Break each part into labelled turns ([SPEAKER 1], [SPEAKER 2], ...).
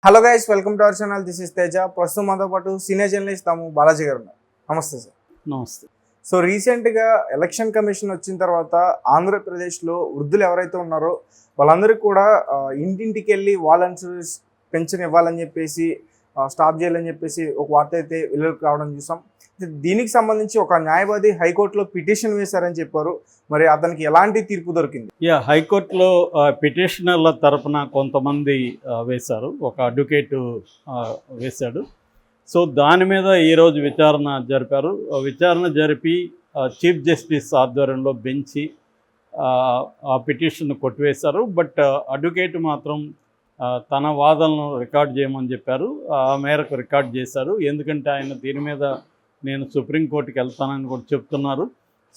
[SPEAKER 1] Hello guys, welcome to our channel. This is Teja. ప్రస్తుతం మనతో పాటు సీనియర్ జర్నలిస్ట్ బాలాజీ గారు ఉన్నారు. నమస్తే సార్.
[SPEAKER 2] నమస్తే.
[SPEAKER 1] సో రీసెంట్గా ఎలక్షన్ కమిషన్ వచ్చిన తర్వాత ఆంధ్రప్రదేశ్లో వృద్ధులు ఎవరైతే ఉన్నారో వాళ్ళందరికీ కూడా ఇంటింటికి వెళ్ళి వాలంటీర్స్ పెన్షన్ ఇవ్వాలని చెప్పేసి స్టాప్ చేయాలని చెప్పేసి ఒక వార్త అయితే వెలుగులోకి రావడం చూసాం. దీనికి సంబంధించి ఒక న్యాయవాది హైకోర్టులో పిటిషన్ వేశారని చెప్పారు. మరి అతనికి ఎలాంటి తీర్పు దొరికింది?
[SPEAKER 2] హైకోర్టులో పిటిషనర్ల తరపున కొంతమంది వేశారు, ఒక అడ్వకేటు వేశాడు. సో దాని మీద ఈరోజు విచారణ జరిపారు. విచారణ జరిపి చీఫ్ జస్టిస్ ఆధ్వర్యంలో బెంచి ఆ పిటిషన్ కొట్టివేశారు. బట్ అడ్వకేట్ మాత్రం తన వాదనను రికార్డ్ చేయమని చెప్పారు. ఆ మేరకు రికార్డ్ చేశారు. ఎందుకంటే ఆయన దీని మీద నేను సుప్రీంకోర్టుకి వెళ్తానని కూడా చెప్తున్నారు.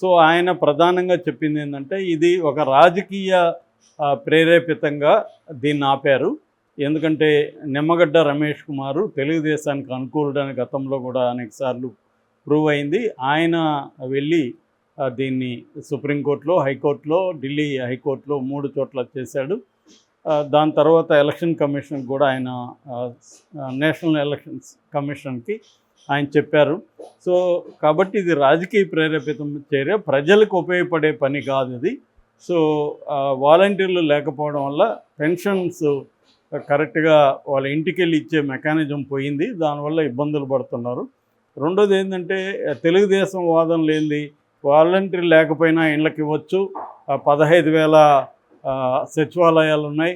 [SPEAKER 2] సో ఆయన ప్రధానంగా చెప్పింది ఏంటంటే ఇది ఒక రాజకీయ ప్రేరేపితంగా దీన్ని ఆపారు. ఎందుకంటే నిమ్మగడ్డ రమేష్ కుమారు తెలుగుదేశానికి అనుకూలుడని గతంలో కూడా అనేకసార్లు ప్రూవ్ అయింది. ఆయన వెళ్ళి దీన్ని సుప్రీంకోర్టులో, హైకోర్టులో, ఢిల్లీ హైకోర్టులో 3 చోట్ల చేశాడు. దాని తర్వాత ఎలక్షన్ కమిషన్ కూడా ఆయన నేషనల్ ఎలక్షన్స్ కమిషన్కి ఆయన చెప్పారు. సో కాబట్టి ఇది రాజకీయ ప్రేరేపితం చర్య, ప్రజలకు ఉపయోగపడే పని కాదు ఇది. సో వాలంటీర్లు లేకపోవడం వల్ల పెన్షన్స్ కరెక్ట్గా వాళ్ళ ఇంటికి వెళ్ళి ఇచ్చే మెకానిజం పోయింది. దానివల్ల ఇబ్బందులు పడుతున్నారు. రెండోది ఏంటంటే తెలుగుదేశం వాదన లేనిది వాలంటీర్ లేకపోయినా ఇళ్ళకి ఇవ్వచ్చు. 15,000 సచివాలయాలు ఉన్నాయి.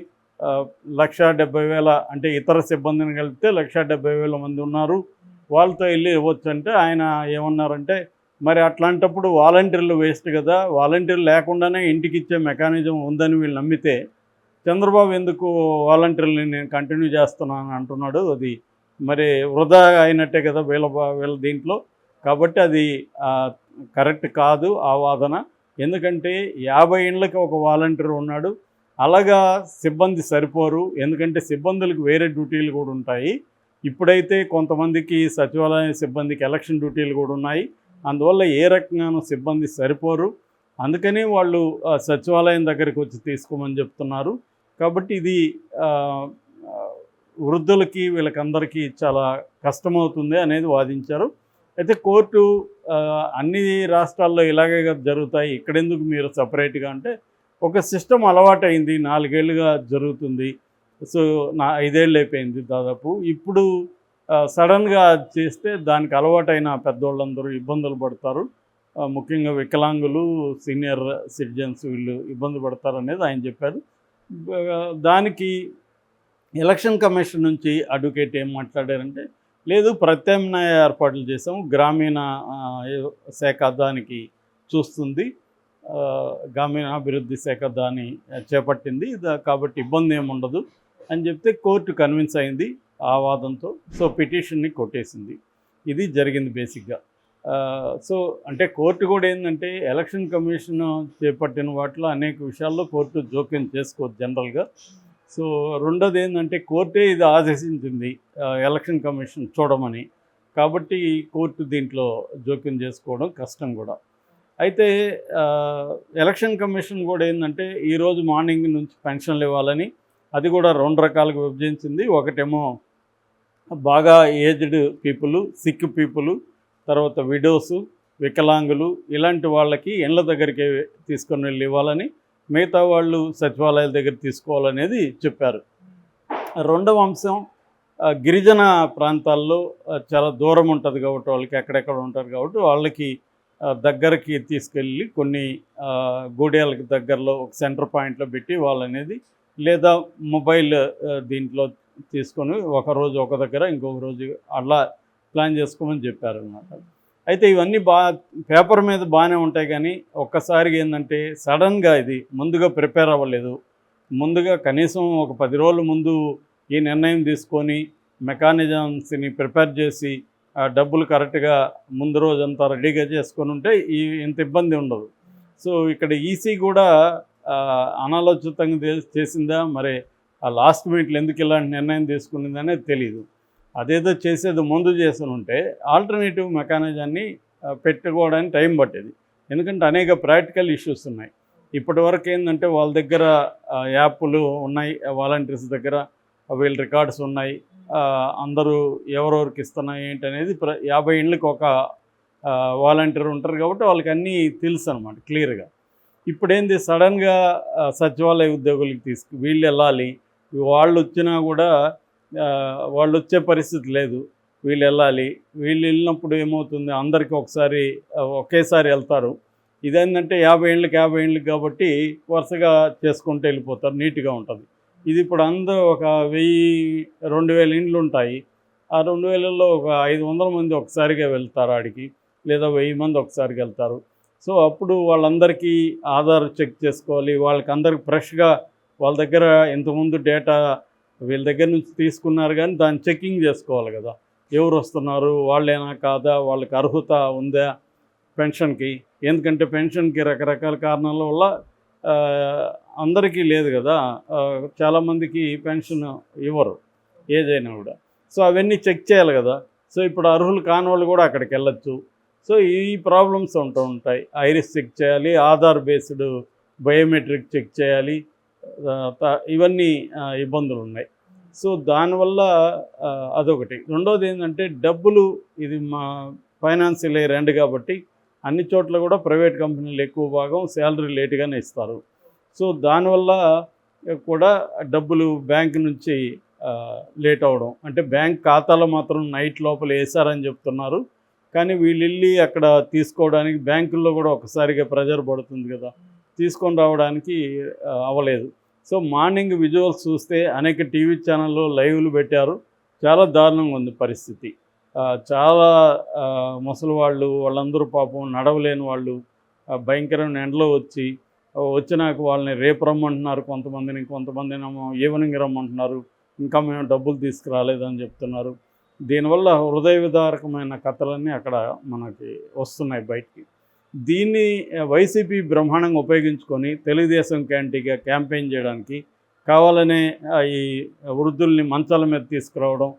[SPEAKER 2] 1,70,000 అంటే ఇతర సిబ్బందిని కలిపితే 1,70,000 మంది ఉన్నారు. వాళ్ళతో వెళ్ళి ఇవ్వచ్చు అంటే ఆయన ఏమన్నారంటే మరి అట్లాంటప్పుడు వాలంటీర్లు వేస్ట్ కదా, వాలంటీర్లు లేకుండానే ఇంటికి ఇచ్చే మెకానిజం ఉందని వీళ్ళు నమ్మితే చంద్రబాబు ఎందుకు వాలంటీర్ని నేను కంటిన్యూ చేస్తున్నాను అంటున్నాడు. అది మరి వృధా అయినట్టే కదా వీళ్ళ దీంట్లో. కాబట్టి అది కరెక్ట్ కాదు ఆ వాదన. ఎందుకంటే 50 ఇండ్లకి ఒక వాలంటీర్ ఉన్నాడు. అలాగా సిబ్బంది సరిపోరు. ఎందుకంటే సిబ్బందులకు వేరే డ్యూటీలు కూడా ఉంటాయి. ఇప్పుడైతే కొంతమందికి సచివాలయ సిబ్బందికి ఎలక్షన్ డ్యూటీలు కూడా ఉన్నాయి. అందువల్ల ఏ రకంగానూ సిబ్బంది సరిపోరు. అందుకని వాళ్ళు సచివాలయం దగ్గరికి వచ్చి తీసుకోమని చెప్తున్నారు. కాబట్టి ఇది వృద్ధులకి వీళ్ళకందరికీ చాలా కష్టమవుతుంది అనేది వాదించారు. అయితే కోర్టు అన్ని రాష్ట్రాల్లో ఇలాగే జరుగుతాయి, ఇక్కడెందుకు మీరు సపరేట్గా అంటే ఒక సిస్టమ్ అలవాటైంది, 4 ఏళ్ళుగా జరుగుతుంది. సో 5 ఏళ్ళు అయిపోయింది దాదాపు. ఇప్పుడు సడన్గా చేస్తే దానికి అలవాటైన పెద్దోళ్ళందరూ ఇబ్బందులు పడతారు. ముఖ్యంగా వికలాంగులు, సీనియర్ సిటిజన్స్ వీళ్ళు ఇబ్బంది పడతారు అనేది ఆయన చెప్పారు. దానికి ఎలక్షన్ కమిషన్ నుంచి అడ్వకేట్ ఏం మాట్లాడారంటే లేదు, ప్రత్యామ్నాయ ఏర్పాట్లు చేసాము, గ్రామీణ శాఖ దానికి చూస్తుంది, గ్రామీణాభివృద్ధి శాఖ దాన్ని చేపట్టింది, కాబట్టి ఇబ్బంది ఏముండదు అని చెప్తే కోర్టు కన్విన్స్ అయింది ఆ వాదంతో. సో పిటిషన్ని కొట్టేసింది. ఇది జరిగింది బేసిక్గా. సో అంటే కోర్టు కూడా ఏంటంటే ఎలక్షన్ కమిషన్ చేపట్టిన వాటిలో అనేక విషయాల్లో కోర్టు జోక్యం చేసుకోవచ్చు జనరల్గా. సో రెండోది ఏంటంటే కోర్టే ఇది ఆదేశించింది ఎలక్షన్ కమిషన్ చూడమని. కాబట్టి కోర్టు దీంట్లో జోక్యం చేసుకోవడం కష్టం కూడా. అయితే ఎలక్షన్ కమిషన్ కూడా ఏంటంటే ఈరోజు మార్నింగ్ నుంచి పెన్షన్లు ఇవ్వాలని అది కూడా 2 రకాలుగా విభజించింది. ఒకటేమో బాగా ఏజ్డ్ పీపుల్, సిక్ పీపుల్, తర్వాత విడోస్, వికలాంగులు ఇలాంటి వాళ్ళకి ఇళ్ళ దగ్గరికి తీసుకొని వెళ్ళి ఇవ్వాలని, మిగతా వాళ్ళు సచివాలయాల దగ్గర తీసుకోవాలనేది చెప్పారు. రెండవ అంశం గిరిజన ప్రాంతాల్లో చాలా దూరం ఉంటుంది కాబట్టి వాళ్ళకి ఎక్కడెక్కడ ఉంటారు కాబట్టి వాళ్ళకి దగ్గరికి తీసుకెళ్ళి కొన్ని గూడెలకు దగ్గరలో ఒక సెంటర్ పాయింట్లో పెట్టి వాళ్ళనేది, లేదా మొబైల్ దీంట్లో తీసుకొని ఒకరోజు ఒక దగ్గర ఇంకొక రోజు అలా ప్లాన్ చేసుకోమని చెప్పారు అన్నమాట. అయితే ఇవన్నీ పేపర్ మీద బాగానే ఉంటాయి, కానీ ఒక్కసారిగా ఏంటంటే సడన్గా ఇది ముందుగా ప్రిపేర్ అవ్వలేదు. ముందుగా కనీసం ఒక 10 రోజుల ముందు ఈ నిర్ణయం తీసుకొని మెకానిజమ్స్ని ప్రిపేర్ చేసి డబ్బులు కరెక్ట్గా ముందు రోజంతా రెడీగా చేసుకొని ఉంటే ఇంత ఇబ్బంది ఉండదు. సో ఇక్కడ ఈసీ కూడా అనాలోచితంగా చేసిందా, మరి ఆ లాస్ట్ మినిట్లో ఎందుకు ఇలాంటి నిర్ణయం తీసుకునిందనేది తెలియదు. అదేదో చేసేది ముందు చేసి ఉంటే ఆల్టర్నేటివ్ మెకానిజాన్ని పెట్టుకోవడానికి టైం పట్టేది. ఎందుకంటే అనేక ప్రాక్టికల్ ఇష్యూస్ ఉన్నాయి. ఇప్పటి వరకు ఏంటంటే వాళ్ళ దగ్గర యాప్లు ఉన్నాయి, వాలంటీర్స్ దగ్గర వీళ్ళ రికార్డ్స్ ఉన్నాయి, అందరూ ఎవరెవరికి ఇస్తున్నాయి ఏంటి అనేది 50 ఇండ్లకి ఒక వాలంటీర్ ఉంటారు కాబట్టి వాళ్ళకి అన్నీ తెలుసు అనమాట క్లియర్గా. ఇప్పుడేంది సడన్గా సచివాలయ ఉద్యోగులకి వీళ్ళు వెళ్ళాలి, వాళ్ళు వచ్చినా కూడా వాళ్ళు వచ్చే పరిస్థితి లేదు, వీళ్ళు వెళ్ళాలి. వీళ్ళు వెళ్ళినప్పుడు ఏమవుతుంది, అందరికీ ఒకేసారి వెళ్తారు. ఇదేంటంటే 50 ఇండ్లకి కాబట్టి వరుసగా చేసుకుంటూ వెళ్ళిపోతారు, నీట్గా ఉంటుంది. ఇది ఇప్పుడు అందరూ ఒక 1000-2000 ఇండ్లు ఉంటాయి. ఆ 2000లో ఒక 500 మంది ఒకసారిగా వెళ్తారు ఆడికి, లేదా 1000 మంది ఒకసారికి వెళ్తారు. సో అప్పుడు వాళ్ళందరికీ ఆధార్ చెక్ చేసుకోవాలి, వాళ్ళకి అందరికి ఫ్రెష్గా వాళ్ళ దగ్గర ఇంతకుముందు డేటా వీళ్ళ దగ్గర నుంచి తీసుకున్నారు కానీ దాన్ని చెక్కింగ్ చేసుకోవాలి కదా, ఎవరు వస్తున్నారు, వాళ్ళేనా కాదా, వాళ్ళకి అర్హత ఉందా పెన్షన్కి. ఎందుకంటే పెన్షన్కి రకరకాల కారణాల వల్ల అందరికీ లేదు కదా, చాలామందికి పెన్షన్ ఇవ్వరు ఏజ్ అయినా కూడా. సో అవన్నీ చెక్ చేయాలి కదా. సో ఇప్పుడు అర్హులు కాని వాళ్ళు కూడా అక్కడికి వెళ్ళచ్చు. సో ఈ ప్రాబ్లమ్స్ ఉంటూ ఉంటాయి. ఐరిస్ చెక్ చేయాలి, ఆధార్ బేస్డ్ బయోమెట్రిక్ చెక్ చేయాలి, ఇవన్నీ ఇబ్బందులు ఉన్నాయి. సో దానివల్ల అదొకటి. రెండోది ఏంటంటే డబ్బులు, ఇది మా ఫైనాన్షియల్ ఇయర్ ఎండ్ కాబట్టి అన్ని చోట్ల కూడా ప్రైవేట్ కంపెనీలు ఎక్కువ భాగం శాలరీ లేటుగానే ఇస్తారు. సో దానివల్ల కూడా డబ్బులు బ్యాంక్ నుంచి లేట్ అవ్వడం, అంటే బ్యాంక్ ఖాతాలో మాత్రం నైట్ లోపల వేసారని చెప్తున్నారు, కానీ వీళ్ళు వెళ్ళి అక్కడ తీసుకోవడానికి బ్యాంకుల్లో కూడా ఒకసారిగా ప్రెజర్ పడుతుంది కదా, తీసుకొని రావడానికి అవ్వలేదు. సో మార్నింగ్ విజువల్స్ చూస్తే అనేక టీవీ ఛానల్లో లైవ్లు పెట్టారు, చాలా దారుణంగా ఉంది పరిస్థితి. చాలా ముసలి వాళ్ళందరూ పాపం నడవలేని వాళ్ళు భయంకరమైన ఎండలో వచ్చినాక వాళ్ళని రేపు రమ్మంటున్నారు, కొంతమందినేమో ఈవినింగ్ రమ్మంటున్నారు, ఇంకా మేము డబ్బులు తీసుకురాలేదని చెప్తున్నారు. దీనివల్ల హృదయ విదారకమైన కథలన్నీ అక్కడ మనకి వస్తున్నాయి బయటికి. దీన్ని వైసీపీ బ్రహ్మాండంగా ఉపయోగించుకొని తెలుగుదేశం క్యాంపెయిన్ చేయడానికి కావాలనే ఈ వృద్ధుల్ని మంచాల మీద తీసుకురావడం,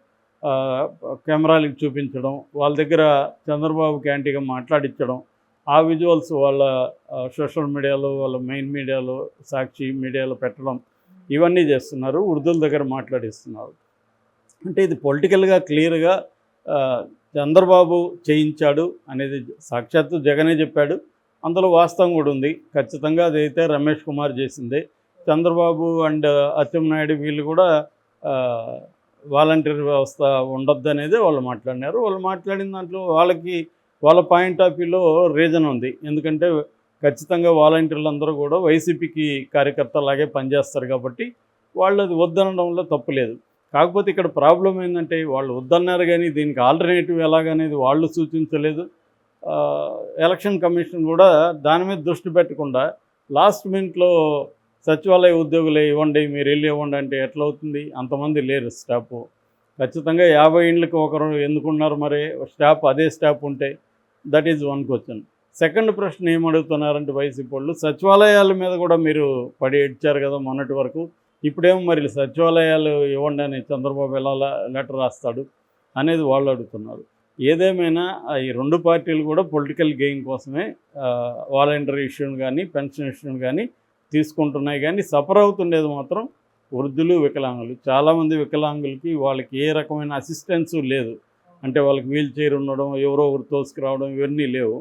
[SPEAKER 2] కెమెరాలకు చూపించడం, వాళ్ళ దగ్గర చంద్రబాబు క్యాంటీగా మాట్లాడించడం, ఆ విజువల్స్ వాళ్ళ సోషల్ మీడియాలో, వాళ్ళ మెయిన్ మీడియాలో, సాక్షి మీడియాలో పెట్టడం, ఇవన్నీ చేస్తున్నారు, వృద్ధుల దగ్గర మాట్లాడిస్తున్నారు. అంటే ఇది పొలిటికల్గా క్లియర్గా చంద్రబాబు చేయించాడు అనేది సాక్షాత్తు జగనే చెప్పాడు, అందులో వాస్తవం కూడా ఉంది. ఖచ్చితంగా అదైతే రమేష్ కుమార్ చేసిందే. చంద్రబాబు అండ్ అచ్చెన్నాయుడు వీళ్ళు కూడా వాలంటీర్ వ్యవస్థ ఉండొద్దు అనేది వాళ్ళు మాట్లాడినారు. వాళ్ళు మాట్లాడిన దాంట్లో వాళ్ళ పాయింట్ ఆఫ్ వ్యూలో రీజన్ ఉంది. ఎందుకంటే ఖచ్చితంగా వాలంటీర్లు అందరూ కూడా వైసీపీకి కార్యకర్తలాగే పనిచేస్తారు కాబట్టి వాళ్ళు అది వద్దనడంలో తప్పు లేదు. కాకపోతే ఇక్కడ ప్రాబ్లం ఏంటంటే వాళ్ళు వద్దన్నారు కానీ దీనికి ఆల్టర్నేటివ్ ఎలాగనేది వాళ్ళు సూచించలేదు. ఎలక్షన్ కమిషన్ కూడా దాని మీద దృష్టి పెట్టకుండా లాస్ట్ మినిట్లో సచివాలయ ఉద్యోగులే ఇవ్వండి, మీరు వెళ్ళి ఇవ్వండి అంటే ఎట్లా అవుతుంది? అంతమంది లేరు స్టాఫ్. ఖచ్చితంగా 50 ఇండ్లకి ఒకరు ఎందుకున్నారు మరి స్టాఫ్? అదే స్టాఫ్ ఉంటే that is one question. Second ప్రశ్న ఏమడుగుతున్నారంటే వైసీపీ వాళ్ళు, సచివాలయాల మీద కూడా మీరు పడి ఇచ్చారు కదా మొన్నటి వరకు, ఇప్పుడేమో మరి సచివాలయాలు ఇవ్వండి అని చంద్రబాబు ఎలా లెటర్ రాస్తాడు అనేది వాళ్ళు అడుగుతున్నారు. ఏదేమైనా ఈ రెండు పార్టీలు కూడా పొలిటికల్ గెయిన్ కోసమే వాలంటరీ ఇష్యూని కానీ పెన్షన్ ఇష్యూని కానీ తీసుకుంటున్నాయి. కానీ సఫర్ అవుతుండేది మాత్రం వృద్ధులు, వికలాంగులు. చాలామంది వికలాంగులకి వాళ్ళకి ఏ రకమైన అసిస్టెన్స్ లేదు. అంటే వాళ్ళకి వీల్ చైర్ ఉండడం, ఎవరో ఒకరు తోసుకురావడం, ఇవన్నీ లేవు.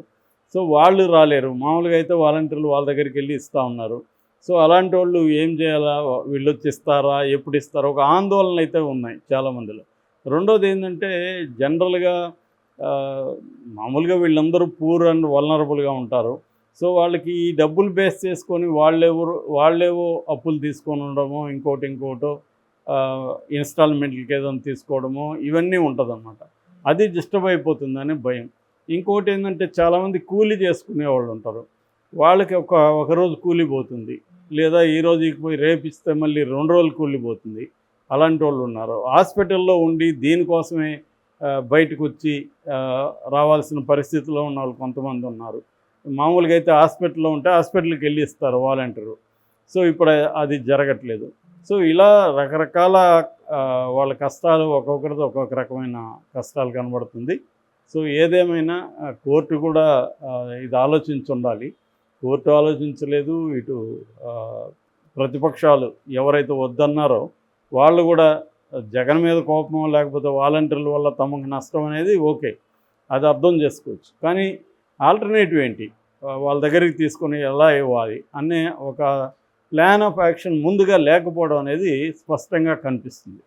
[SPEAKER 2] సో వాళ్ళు రాలేరు. మామూలుగా అయితే వాలంటీర్లు వాళ్ళ దగ్గరికి వెళ్ళి ఇస్తూ ఉన్నారు. సో అలాంటి వాళ్ళు ఏం చేయాలా, వీళ్ళు వచ్చి ఇస్తారా, ఎప్పుడు ఇస్తారా, ఒక ఆందోళనలు అయితే ఉన్నాయి చాలామందిలో. రెండోది ఏంటంటే జనరల్గా మామూలుగా వీళ్ళందరూ పూర్ అండ్ వల్నరబుల్గా ఉంటారు. సో వాళ్ళకి ఈ డబ్బులు బేస్ చేసుకొని వాళ్ళేవో అప్పులు తీసుకొని ఉండడమో, ఇంకోటో ఇన్స్టాల్మెంట్లకి ఏదైనా తీసుకోవడమో, ఇవన్నీ ఉంటుందన్నమాట. అది డిస్టర్బ్ అయిపోతుందని భయం. ఇంకోటి ఏంటంటే చాలామంది కూలీ చేసుకునే వాళ్ళు ఉంటారు. వాళ్ళకి ఒక రోజు కూలీ పోతుంది, లేదా ఈరోజు పోయి రేపిస్తే మళ్ళీ 2 రోజులు కూలీ పోతుంది. అలాంటి వాళ్ళు ఉన్నారు. హాస్పిటల్లో ఉండి దీనికోసమే బయటకు వచ్చి రావాల్సిన పరిస్థితిలో ఉన్న వాళ్ళు కొంతమంది ఉన్నారు. మామూలుగా అయితే హాస్పిటల్లో ఉంటే హాస్పిటల్కి వెళ్ళి ఇస్తారు వాలంటీరు. సో ఇప్పుడు అది జరగట్లేదు. సో ఇలా రకరకాల వాళ్ళ కష్టాలు, ఒక్కొక్కరితో ఒక్కొక్క రకమైన కష్టాలు కనబడుతుంది. సో ఏదేమైనా కోర్టు కూడా ఇది ఆలోచించి ఉండాలి. కోర్టు ఆలోచించలేదు, ఇటు ప్రతిపక్షాలు ఎవరైతే వద్దన్నారో వాళ్ళు కూడా జగన్ మీద కోపం లేకపోతే వాలంటీర్ల వల్ల తమకు నష్టం అనేది ఓకే, అది అర్థం చేసుకోవచ్చు. కానీ ఆల్టర్నేటివ్ ఏంటి, వాళ్ళ దగ్గరికి తీసుకొని ఎలా ఇవ్వాలి అనే ఒక ప్లాన్ ఆఫ్ యాక్షన్ ముందుగా లేకపోవడం అనేది స్పష్టంగా కనిపిస్తుంది.